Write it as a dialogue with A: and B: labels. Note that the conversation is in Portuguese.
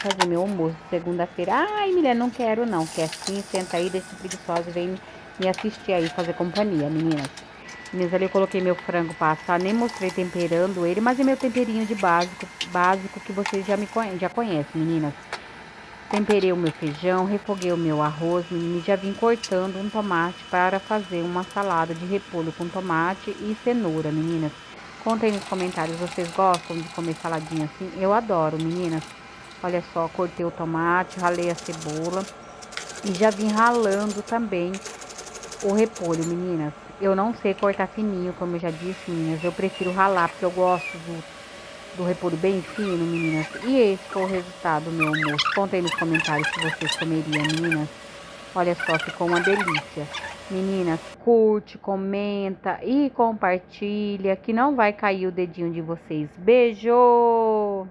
A: fazer meu almoço de segunda-feira. Ai, mulher, não quero não. Quer sim, senta aí, deixa preguiçosa e vem me assistir aí, fazer companhia, meninas. Meninas, ali eu coloquei meu frango pra assar, nem mostrei temperando ele, mas é meu temperinho de básico que vocês já conhecem, meninas. Temperei o meu feijão, refoguei o meu arroz, meninas, e já vim cortando um tomate para fazer uma salada de repolho com tomate e cenoura, meninas. Contem nos comentários, vocês gostam de comer saladinha assim? Eu adoro, meninas. Olha só, cortei o tomate, ralei a cebola e já vim ralando também o repolho, meninas. Eu não sei cortar fininho, como eu já disse, meninas. Eu prefiro ralar, porque eu gosto do repolho bem fino, meninas. E esse foi o resultado do meu almoço. Conta aí nos comentários se vocês comeriam, meninas. Olha só, ficou uma delícia. Meninas, curte, comenta e compartilha, que não vai cair o dedinho de vocês. Beijo!